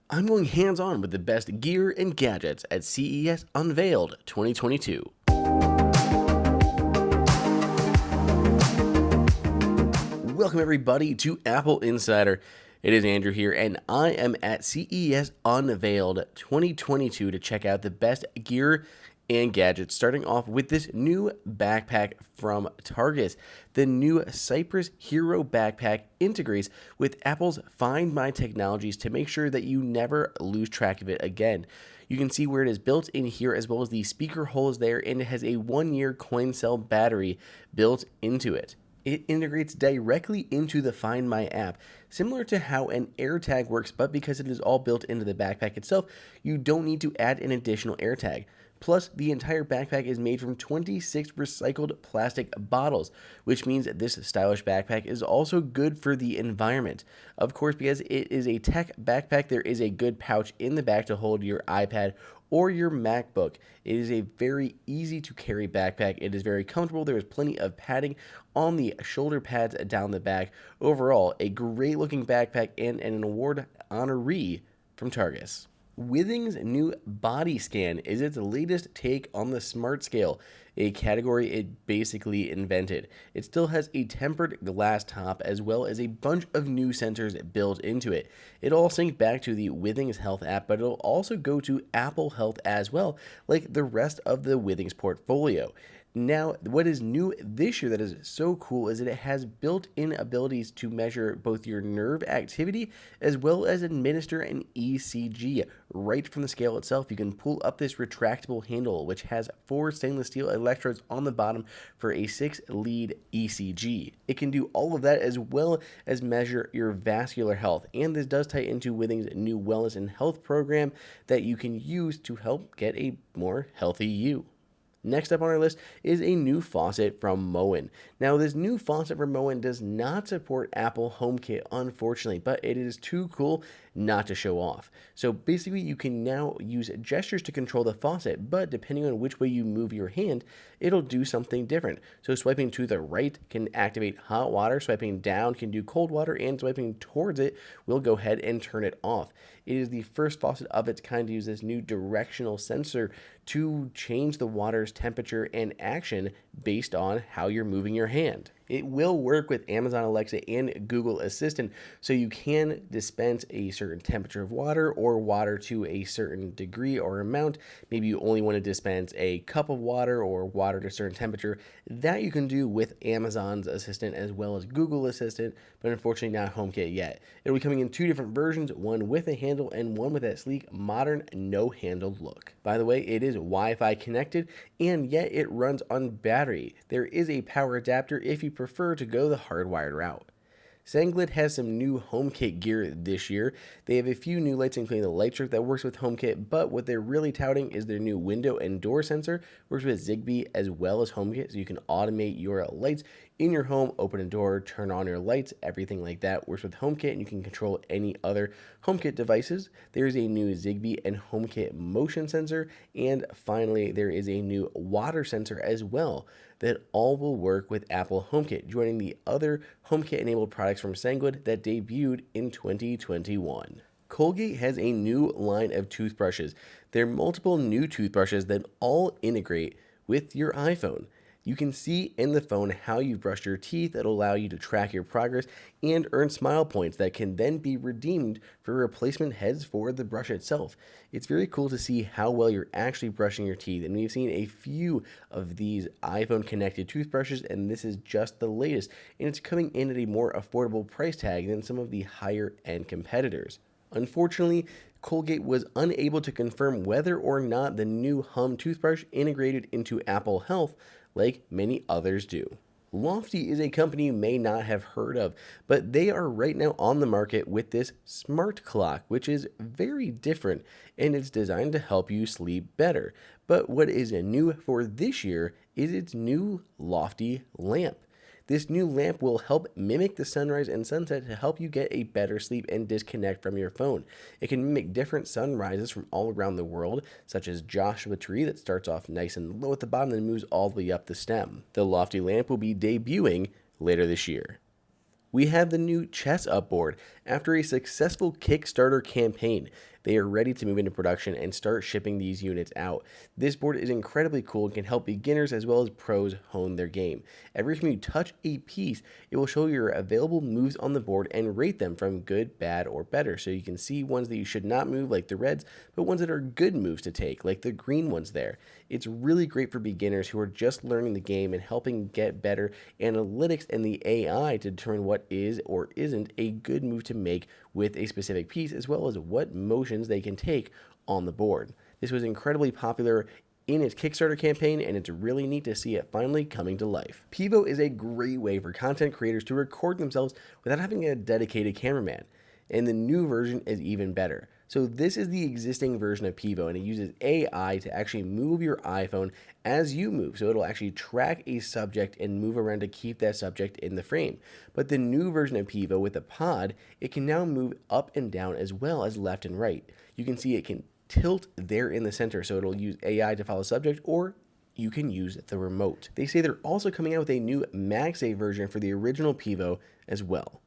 I'm going hands-on with the best gear and gadgets at CES Unveiled 2022. Welcome everybody to Apple Insider. It is Andrew here, and I am at CES Unveiled 2022 to check out the best gear and gadgets, starting off with this new backpack from Target. The new Cypress Hero backpack integrates with Apple's Find My technologies to make sure that you never lose track of it again. You can see where it is built in here, as well as the speaker holes there, and it has a 1-year coin cell battery built into it. It integrates directly into the Find My app, similar to how an AirTag works, but because it is all built into the backpack itself, you don't need to add an additional AirTag. Plus, the entire backpack is made from 26 recycled plastic bottles, which means that this stylish backpack is also good for the environment. Of course, because it is a tech backpack, there is a good pouch in the back to hold your iPad or your MacBook. It is a very easy to carry backpack. It is very comfortable. There is plenty of padding on the shoulder pads down the back. Overall, a great looking backpack and an award honoree from Target. Withings' new body scan is its latest take on the smart scale, a category it basically invented. It still has a tempered glass top as well as a bunch of new sensors built into it. It'll all sync back to the Withings Health app, but it'll also go to Apple Health as well, like the rest of the Withings portfolio. Now, what is new this year that is so cool is that it has built-in abilities to measure both your nerve activity as well as administer an ECG right from the scale itself. You can pull up this retractable handle, which has 4 stainless steel electrodes on the bottom for a 6-lead ECG. It can do all of that as well as measure your vascular health, and this does tie into Withings' new wellness and health program that you can use to help get a more healthy you. Next up on our list is a new faucet from Moen. Now, this new faucet from Moen does not support Apple HomeKit, unfortunately, but it is too cool not to show off. So basically, you can now use gestures to control the faucet, but depending on which way you move your hand, it'll do something different. So swiping to the right can activate hot water, swiping down can do cold water, and swiping towards it will go ahead and turn it off. It is the first faucet of its kind to use this new directional sensor to change the water's temperature and action based on how you're moving your hand. It will work with Amazon Alexa and Google Assistant, so you can dispense a certain temperature of water or water to a certain degree or amount. Maybe you only want to dispense a cup of water or water to a certain temperature. That you can do with Amazon's Assistant as well as Google Assistant, but unfortunately not HomeKit yet. It'll be coming in 2 different versions, one with a handle and one with that sleek, modern, no-handle look. By the way, it is Wi-Fi connected, and yet it runs on battery. There is a power adapter if you prefer to go the hardwired route. Sanglit has some new HomeKit gear this year. They have a few new lights, including the light strip that works with HomeKit, but what they're really touting is their new window and door sensor. Works with Zigbee as well as HomeKit, so you can automate your lights in your home, open a door, turn on your lights, everything like that works with HomeKit, and you can control any other HomeKit devices. There's a new Zigbee and HomeKit motion sensor, and finally, there is a new water sensor as well that all will work with Apple HomeKit, joining the other HomeKit-enabled products from Sanglit that debuted in 2021. Colgate has a new line of toothbrushes. There are multiple new toothbrushes that all integrate with your iPhone. You can see in the phone how you brushed your teeth. It'll allow you to track your progress and earn smile points that can then be redeemed for replacement heads for the brush itself. It's very cool to see how well you're actually brushing your teeth, and we've seen a few of these iPhone connected toothbrushes, and this is just the latest, and it's coming in at a more affordable price tag than some of the higher end competitors. Unfortunately, Colgate was unable to confirm whether or not the new Hum toothbrush integrated into Apple Health like many others do. Lofty is a company you may not have heard of, but they are right now on the market with this smart clock, which is very different, and it's designed to help you sleep better. But what is new for this year is its new Lofty lamp. This new lamp will help mimic the sunrise and sunset to help you get a better sleep and disconnect from your phone. It can mimic different sunrises from all around the world, such as Joshua Tree that starts off nice and low at the bottom and moves all the way up the stem. The Lofty lamp will be debuting later this year. We have the new Chess Up board. After a successful Kickstarter campaign, they are ready to move into production and start shipping these units out. This board is incredibly cool and can help beginners as well as pros hone their game. Every time you touch a piece, it will show your available moves on the board and rate them from good, bad, or better. So you can see ones that you should not move like the reds, but ones that are good moves to take like the green ones there. It's really great for beginners who are just learning the game and helping get better analytics and the AI to determine what is or isn't a good move to make with a specific piece, as well as what motions they can take on the board. This was incredibly popular in its Kickstarter campaign, and it's really neat to see it finally coming to life. Pivo is a great way for content creators to record themselves without having a dedicated cameraman, and the new version is even better. So this is the existing version of Pivo, and it uses AI to actually move your iPhone as you move. So it'll actually track a subject and move around to keep that subject in the frame. But the new version of Pivo with the pod, it can now move up and down as well as left and right. You can see it can tilt there in the center, so it'll use AI to follow subject, or you can use the remote. They say they're also coming out with a new MagSafe version for the original Pivo as well.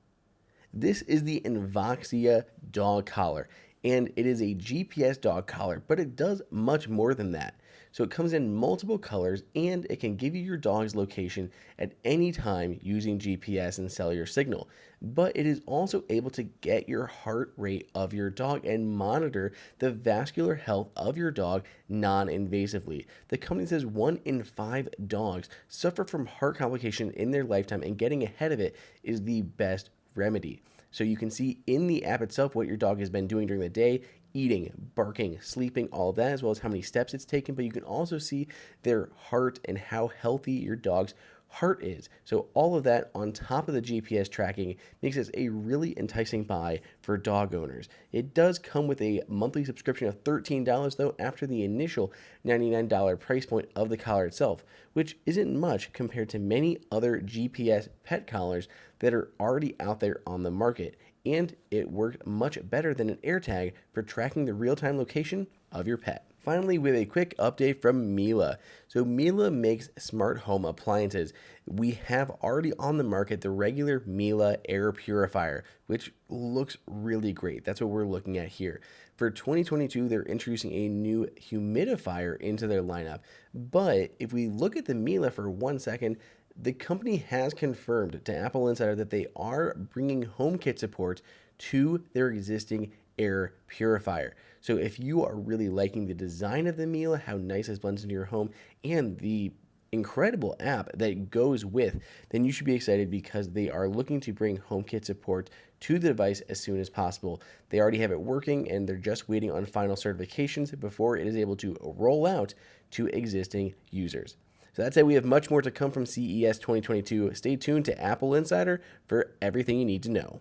This is the Invoxia dog collar, and it is a GPS dog collar, but it does much more than that. So it comes in multiple colors, and it can give you your dog's location at any time using GPS and cellular signal. But it is also able to get your heart rate of your dog and monitor the vascular health of your dog non-invasively. The company says 1 in 5 dogs suffer from heart complication in their lifetime, and getting ahead of it is the best remedy. So you can see in the app itself what your dog has been doing during the day, eating, barking, sleeping, all of that, as well as how many steps it's taken. But you can also see their heart and how healthy your dog's heart is. So all of that on top of the GPS tracking makes this a really enticing buy for dog owners. It does come with a monthly subscription of $13 though after the initial $99 price point of the collar itself, which isn't much compared to many other GPS pet collars that are already out there on the market. And it worked much better than an AirTag for tracking the real-time location of your pet. Finally, with a quick update from Miele. So Miele makes smart home appliances. We have already on the market the regular Miele air purifier, which looks really great. That's what we're looking at here. For 2022, they're introducing a new humidifier into their lineup. But if we look at the Miele for 1 second, the company has confirmed to Apple Insider that they are bringing HomeKit support to their existing air purifier. So if you are really liking the design of the Miele, how nice this blends into your home, and the incredible app that goes with, then you should be excited because they are looking to bring HomeKit support to the device as soon as possible. They already have it working, and they're just waiting on final certifications before it is able to roll out to existing users. So that said, we have much more to come from CES 2022. Stay tuned to Apple Insider for everything you need to know.